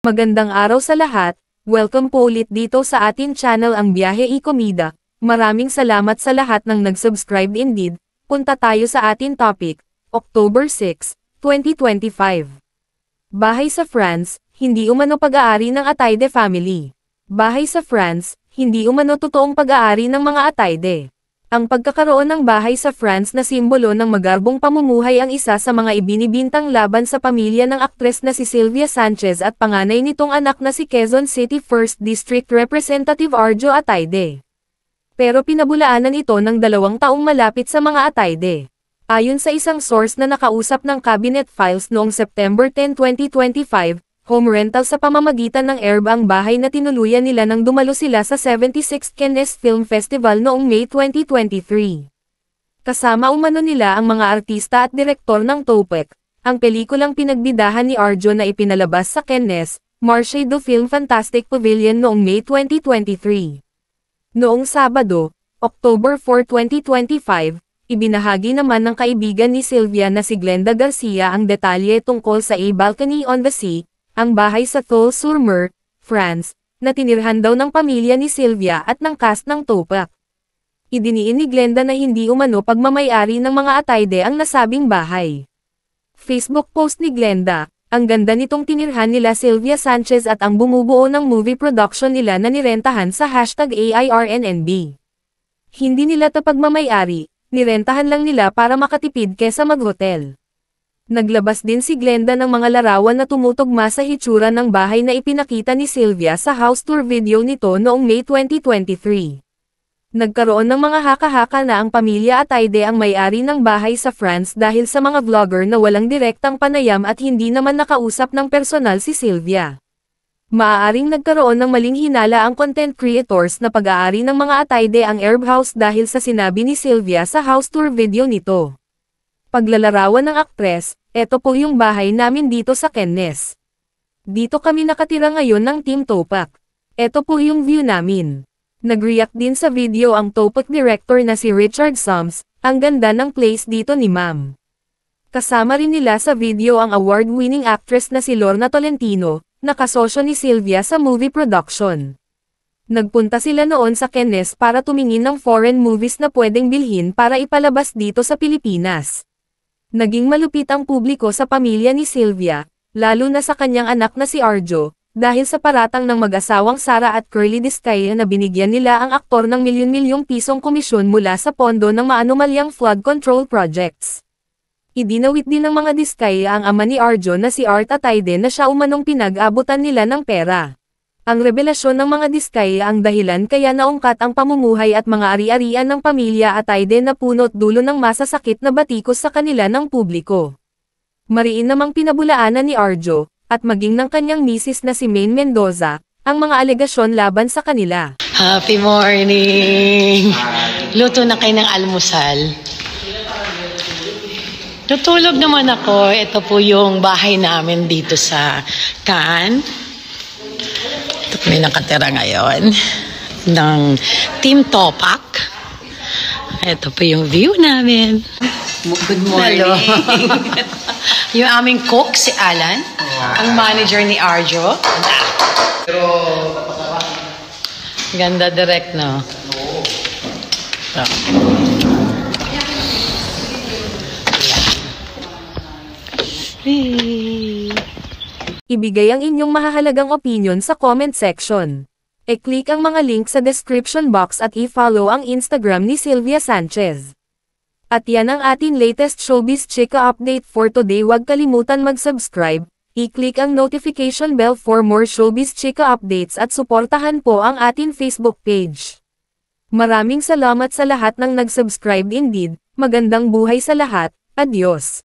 Magandang araw sa lahat, welcome po ulit dito sa atin channel ang Biyahe y Komida. Maraming salamat sa lahat ng nag-subscribe indeed. Punta tayo sa atin topic, October 6, 2025. Bahay sa France, hindi umano pag-aari ng Atayde family. Bahay sa France, hindi umano totoong pag-aari ng mga Atayde. Ang pagkakaroon ng bahay sa France na simbolo ng magarbong pamumuhay ang isa sa mga ibinibintang laban sa pamilya ng aktres na si Sylvia Sanchez at panganay nitong anak na si Quezon City 1st District Representative Arjo Atayde. Pero pinabulaanan ito ng 2 taong malapit sa mga Atayde. Ayon sa isang source na nakausap ng Cabinet Files noong September 10, 2025, home rental sa pamamagitan ng Airb ang bahay na tinuluyan nila nang dumalo sila sa 76th Cannes Film Festival noong May 2023. Kasama umano nila ang mga artista at direktor ng Topec, ang pelikulang pinagbidahan ni Arjo na ipinalabas sa Cannes, Marché du Film Fantastic Pavilion noong May 2023. Noong Sabado, October 4, 2025, ibinahagi naman ng kaibigan ni Sylvia na si Glenda Garcia ang detalye tungkol sa A Balcony on the Sea, ang bahay sa Tôle-sur-Mer, France, na tinirhan daw ng pamilya ni Sylvia at ng cast ng Topec. Idiniin ni Glenda na hindi umano pagmamay-ari ng mga Atayde ang nasabing bahay. Facebook post ni Glenda, ang ganda nitong tinirhan nila Sylvia Sanchez at ang bumubuo ng movie production nila na nirentahan sa #AIRNNB. Hindi nila to pagmamay-ari, nirentahan lang nila para makatipid kesa mag-hotel. Naglabas din si Glenda ng mga larawan na tumutugma sa hitsura ng bahay na ipinakita ni Sylvia sa house tour video nito noong May 2023. Nagkaroon ng mga haka-haka na ang pamilya Atayde ang may-ari ng bahay sa France dahil sa mga vlogger na walang direktang panayam at hindi naman nakausap ng personal si Sylvia. Maaaring nagkaroon ng maling hinala ang content creators na pag-aari ng mga Atayde ang Airb House dahil sa sinabi ni Sylvia sa house tour video nito. Paglalarawan ng aktres, eto po yung bahay namin dito sa Cannes. Dito kami nakatira ngayon ng Team Topec. Eto po yung view namin. Nag-react din sa video ang Topec director na si Richard Sums, ang ganda ng place dito ni Ma'am. Kasama rin nila sa video ang award-winning actress na si Lorna Tolentino, nakasosyo ni Sylvia sa movie production. Nagpunta sila noon sa Cannes para tumingin ng foreign movies na pwedeng bilhin para ipalabas dito sa Pilipinas. Naging malupit ang publiko sa pamilya ni Sylvia, lalo na sa kanyang anak na si Arjo, dahil sa paratang ng mag-asawang Sara at Curly Discaya na binigyan nila ang aktor ng milyon-milyong pisong komisyon mula sa pondo ng maanumalyang flood control projects. Idinawit din ng mga Discaya ang ama ni Arjo na si Art Atayde na siya umanong pinag-abutan nila ng pera. Ang revelasyon ng mga Discaya ang dahilan kaya naungkat ang pamumuhay at mga ari-arian ng pamilya Atayde na punot dulo ng masasakit na batikos sa kanila ng publiko. Mariin namang pinabulaanan ni Arjo, at maging ng kanyang misis na si Maine Mendoza, ang mga alegasyon laban sa kanila. Happy morning! Luto na kayo ng almusal. Tutulog naman ako. Ito po yung bahay namin dito sa Cannes. May nakatira ngayon ng Team Topec. Ito po yung view namin. Good morning. Hello. Yung aming cook, si Alan. Ang manager ni Arjo. Ganda direct, no? So. Ibigay ang inyong mahahalagang opinion sa comment section. E-click ang mga link sa description box at i-follow ang Instagram ni Sylvia Sanchez. At yan ang ating latest showbiz chika update for today. Huwag kalimutan mag-subscribe, i-click ang notification bell for more showbiz chika updates at suportahan po ang ating Facebook page. Maraming salamat sa lahat ng nag-subscribe indeed, magandang buhay sa lahat, adios.